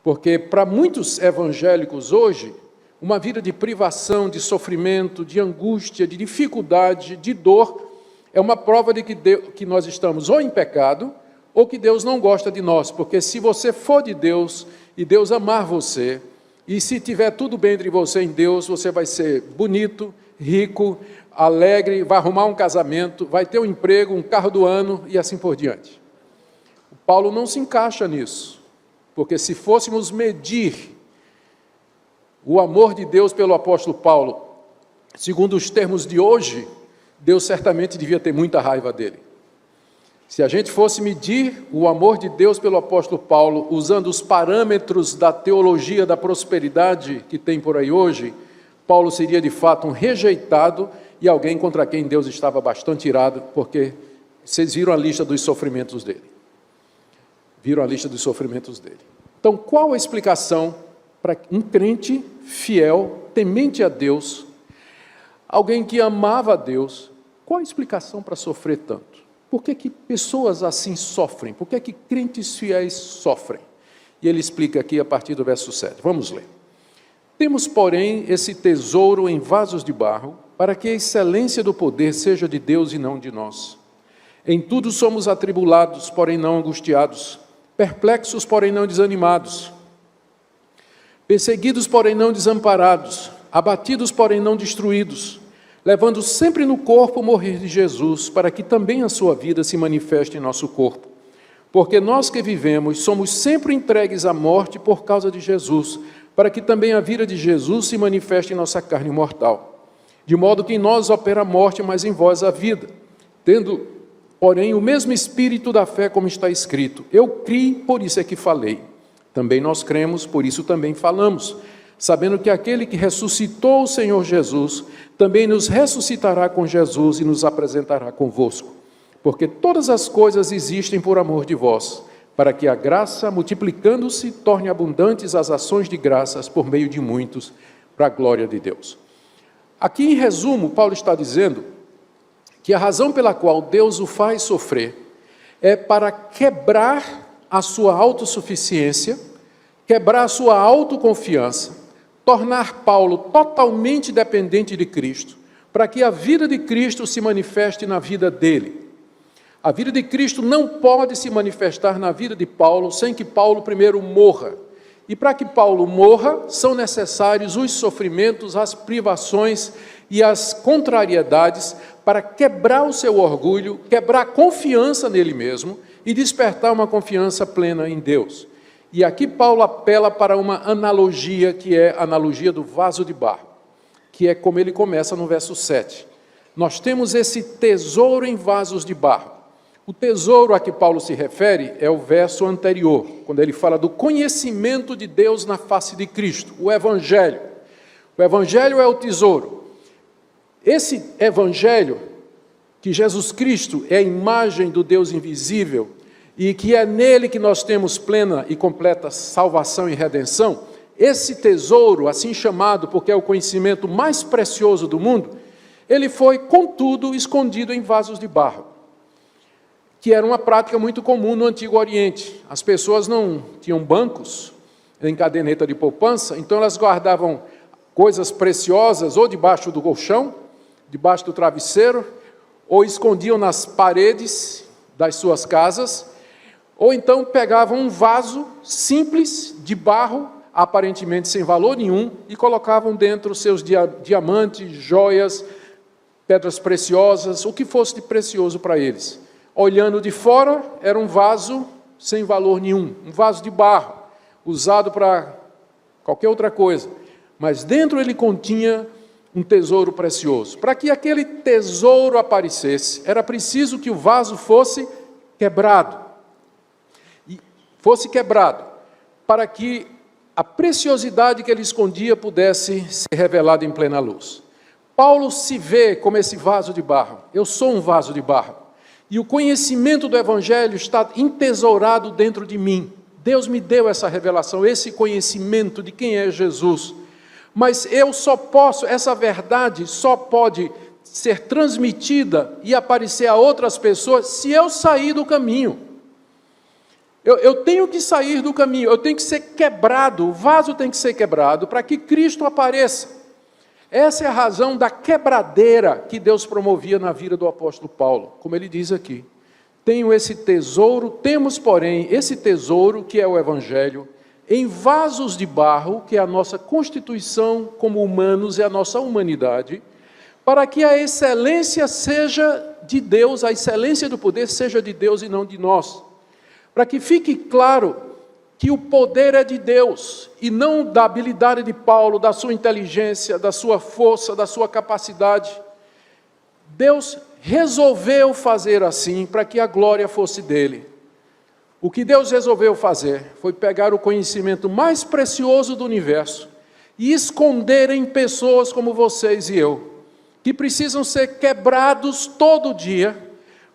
Porque para muitos evangélicos hoje, uma vida de privação, de sofrimento, de angústia, de dificuldade, de dor, é uma prova de que nós estamos ou em pecado, ou que Deus não gosta de nós. Porque se você for de Deus, e Deus amar você, e se tiver tudo bem entre você e Deus, você vai ser bonito, rico, alegre, vai arrumar um casamento, vai ter um emprego, um carro do ano, e assim por diante. O Paulo não se encaixa nisso, porque se fôssemos medir o amor de Deus pelo apóstolo Paulo, segundo os termos de hoje, Deus certamente devia ter muita raiva dele. Se a gente fosse medir o amor de Deus pelo apóstolo Paulo, usando os parâmetros da teologia da prosperidade que tem por aí hoje, Paulo seria de fato um rejeitado e alguém contra quem Deus estava bastante irado, porque vocês viram a lista dos sofrimentos dele. Viram a lista dos sofrimentos dele. Então, qual a explicação para um crente fiel, temente a Deus, alguém que amava a Deus, qual a explicação para sofrer tanto? Por que pessoas assim sofrem? Por que crentes fiéis sofrem? E ele explica aqui a partir do verso 7. Vamos ler. Temos, porém, esse tesouro em vasos de barro, para que a excelência do poder seja de Deus e não de nós. Em tudo somos atribulados, porém não angustiados, perplexos, porém não desanimados, perseguidos, porém não desamparados, abatidos, porém não destruídos, levando sempre no corpo o morrer de Jesus, para que também a sua vida se manifeste em nosso corpo. Porque nós que vivemos somos sempre entregues à morte por causa de Jesus, para que também a vida de Jesus se manifeste em nossa carne mortal. De modo que em nós opera a morte, mas em vós a vida. Tendo, porém, o mesmo espírito da fé, como está escrito: eu criei, por isso é que falei. Também nós cremos, por isso também falamos, sabendo que aquele que ressuscitou o Senhor Jesus, também nos ressuscitará com Jesus e nos apresentará convosco. Porque todas as coisas existem por amor de vós, para que a graça, multiplicando-se, torne abundantes as ações de graças por meio de muitos, para a glória de Deus. Aqui, em resumo, Paulo está dizendo que a razão pela qual Deus o faz sofrer é para quebrar a sua autossuficiência, quebrar a sua autoconfiança, tornar Paulo totalmente dependente de Cristo, para que a vida de Cristo se manifeste na vida dele. A vida de Cristo não pode se manifestar na vida de Paulo sem que Paulo primeiro morra. E para que Paulo morra, são necessários os sofrimentos, as privações e as contrariedades para quebrar o seu orgulho, quebrar a confiança nele mesmo e despertar uma confiança plena em Deus. E aqui Paulo apela para uma analogia, que é a analogia do vaso de barro, que é como ele começa no verso 7. Nós temos esse tesouro em vasos de barro. O tesouro a que Paulo se refere é o verso anterior, quando ele fala do conhecimento de Deus na face de Cristo, o Evangelho. O Evangelho é o tesouro. Esse Evangelho, que Jesus Cristo é a imagem do Deus invisível, e que é nele que nós temos plena e completa salvação e redenção, esse tesouro, assim chamado porque é o conhecimento mais precioso do mundo, ele foi, contudo, escondido em vasos de barro, que era uma prática muito comum no Antigo Oriente. As pessoas não tinham bancos em caderneta de poupança, então elas guardavam coisas preciosas ou debaixo do colchão, debaixo do travesseiro, ou escondiam nas paredes das suas casas, ou então pegavam um vaso simples de barro, aparentemente sem valor nenhum, e colocavam dentro seus diamantes, joias, pedras preciosas, o que fosse de precioso para eles. Olhando de fora, era um vaso sem valor nenhum, um vaso de barro, usado para qualquer outra coisa. Mas dentro ele continha um tesouro precioso. Para que aquele tesouro aparecesse, era preciso que o vaso fosse quebrado. Para que a preciosidade que ele escondia pudesse ser revelada em plena luz. Paulo se vê como esse vaso de barro. Eu sou um vaso de barro. E o conhecimento do Evangelho está entesourado dentro de mim. Deus me deu essa revelação, esse conhecimento de quem é Jesus. Mas essa verdade só pode ser transmitida e aparecer a outras pessoas se eu sair do caminho. Eu tenho que sair do caminho, eu tenho que ser quebrado, o vaso tem que ser quebrado para que Cristo apareça. Essa é a razão da quebradeira que Deus promovia na vida do apóstolo Paulo, como ele diz aqui. Tenho esse tesouro, temos, porém, esse tesouro, que é o Evangelho, em vasos de barro, que é a nossa constituição como humanos, é a nossa humanidade, para que a excelência seja de Deus, a excelência do poder seja de Deus e não de nós. Para que fique claro que o poder é de Deus, e não da habilidade de Paulo, da sua inteligência, da sua força, da sua capacidade. Deus resolveu fazer assim, para que a glória fosse dele. O que Deus resolveu fazer foi pegar o conhecimento mais precioso do universo e esconder em pessoas como vocês e eu, que precisam ser quebrados todo dia,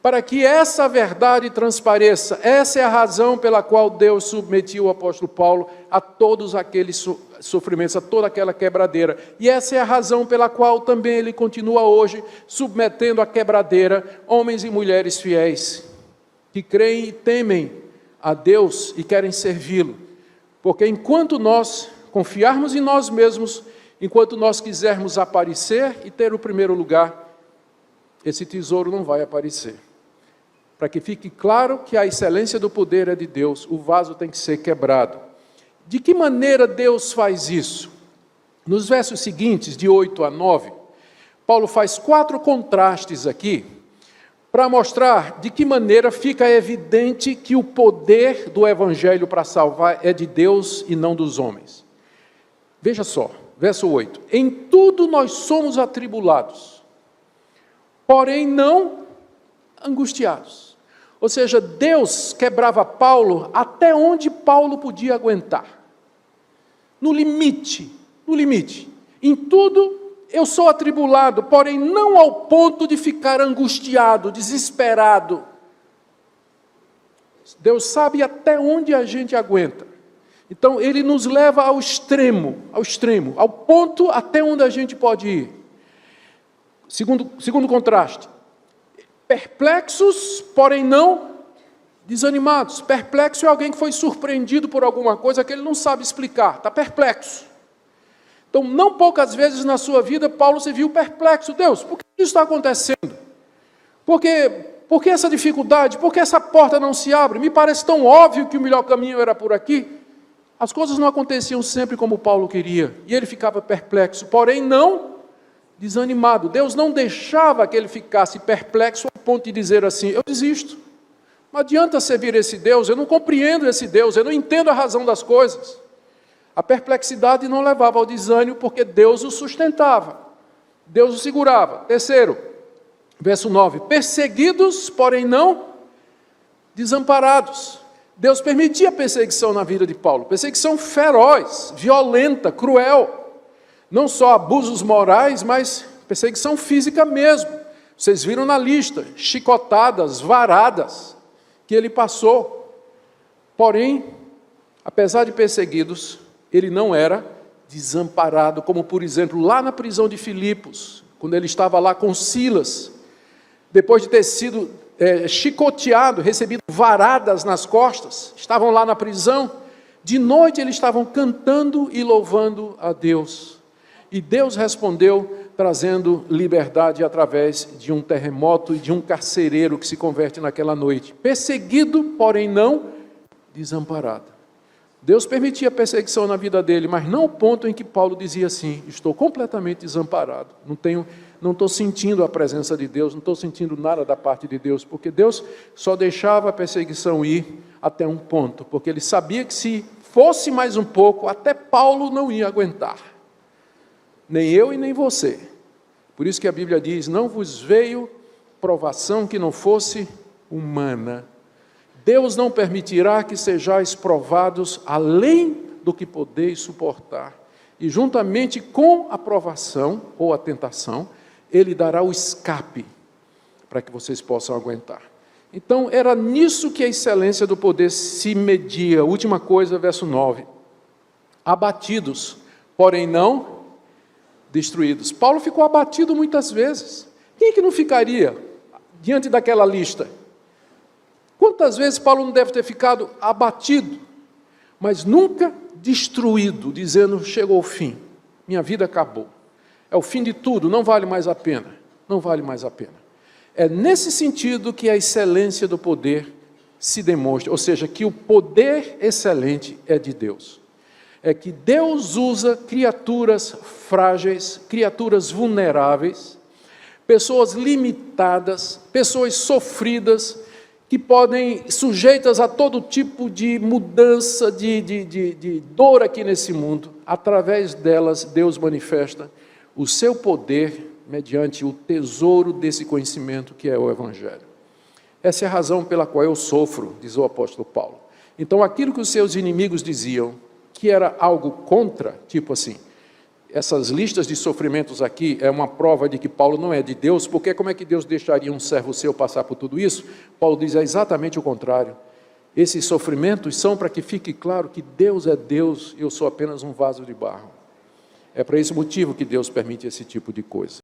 para que essa verdade transpareça. Essa é a razão pela qual Deus submetiu o apóstolo Paulo a todos aqueles sofrimentos, a toda aquela quebradeira. E essa é a razão pela qual também ele continua hoje submetendo à quebradeira homens e mulheres fiéis, que creem e temem a Deus e querem servi-lo. Porque enquanto nós confiarmos em nós mesmos, enquanto nós quisermos aparecer e ter o primeiro lugar, esse tesouro não vai aparecer. Para que fique claro que a excelência do poder é de Deus, o vaso tem que ser quebrado. De que maneira Deus faz isso? Nos versos seguintes, de 8 a 9, Paulo faz 4 contrastes aqui, para mostrar de que maneira fica evidente que o poder do Evangelho para salvar é de Deus e não dos homens. Veja só, verso 8. Em tudo nós somos atribulados, porém não angustiados. Ou seja, Deus quebrava Paulo até onde Paulo podia aguentar. No limite, no limite. Em tudo eu sou atribulado, porém não ao ponto de ficar angustiado, desesperado. Deus sabe até onde a gente aguenta. Então ele nos leva ao extremo, ao ponto até onde a gente pode ir. Segundo contraste. Perplexos, porém não desanimados. Perplexo é alguém que foi surpreendido por alguma coisa que ele não sabe explicar, está perplexo. Então, não poucas vezes na sua vida, Paulo se viu perplexo. Deus, por que isso está acontecendo? Por que essa dificuldade? Por que essa porta não se abre? Me parece tão óbvio que o melhor caminho era por aqui. As coisas não aconteciam sempre como Paulo queria, e ele ficava perplexo, porém não desanimado. Deus não deixava que ele ficasse perplexo ao ponto de dizer assim, eu desisto. Não adianta servir esse Deus, eu não compreendo esse Deus, eu não entendo a razão das coisas. A perplexidade não levava ao desânimo, porque Deus o sustentava, Deus o segurava. Terceiro, verso 9, perseguidos, porém não desamparados. Deus permitia perseguição na vida de Paulo, perseguição feroz, violenta, cruel. Não só abusos morais, mas perseguição física mesmo. Vocês viram na lista, chicotadas, varadas, que ele passou. Porém, apesar de perseguidos, ele não era desamparado, como por exemplo, lá na prisão de Filipos, quando ele estava lá com Silas, depois de ter sido chicoteado, recebido varadas nas costas, estavam lá na prisão, de noite eles estavam cantando e louvando a Deus. E Deus respondeu, trazendo liberdade através de um terremoto e de um carcereiro que se converte naquela noite. Perseguido, porém não desamparado. Deus permitia perseguição na vida dele, mas não ao ponto em que Paulo dizia assim, estou completamente desamparado, não estou sentindo a presença de Deus, não estou sentindo nada da parte de Deus, porque Deus só deixava a perseguição ir até um ponto, porque ele sabia que se fosse mais um pouco, até Paulo não ia aguentar. Nem eu e nem você. Por isso que a Bíblia diz, não vos veio provação que não fosse humana. Deus não permitirá que sejais provados além do que podeis suportar. E juntamente com a provação, ou a tentação, Ele dará o escape, para que vocês possam aguentar. Então, era nisso que a excelência do poder se media. Última coisa, verso 9. Abatidos, porém não destruídos. Paulo ficou abatido muitas vezes. Quem é que não ficaria diante daquela lista? Quantas vezes Paulo não deve ter ficado abatido, mas nunca destruído, dizendo, chegou o fim, minha vida acabou. É o fim de tudo, não vale mais a pena, não vale mais a pena. É nesse sentido que a excelência do poder se demonstra, ou seja, que o poder excelente é de Deus. É que Deus usa criaturas frágeis, criaturas vulneráveis, pessoas limitadas, pessoas sofridas, que podem, sujeitas a todo tipo de mudança, de dor aqui nesse mundo. Através delas, Deus manifesta o seu poder mediante o tesouro desse conhecimento que é o Evangelho. Essa é a razão pela qual eu sofro, diz o apóstolo Paulo. Então, aquilo que os seus inimigos diziam, que era algo contra, tipo assim, essas listas de sofrimentos aqui é uma prova de que Paulo não é de Deus, porque como é que Deus deixaria um servo seu passar por tudo isso? Paulo diz exatamente o contrário. Esses sofrimentos são para que fique claro que Deus é Deus e eu sou apenas um vaso de barro. É para esse motivo que Deus permite esse tipo de coisa.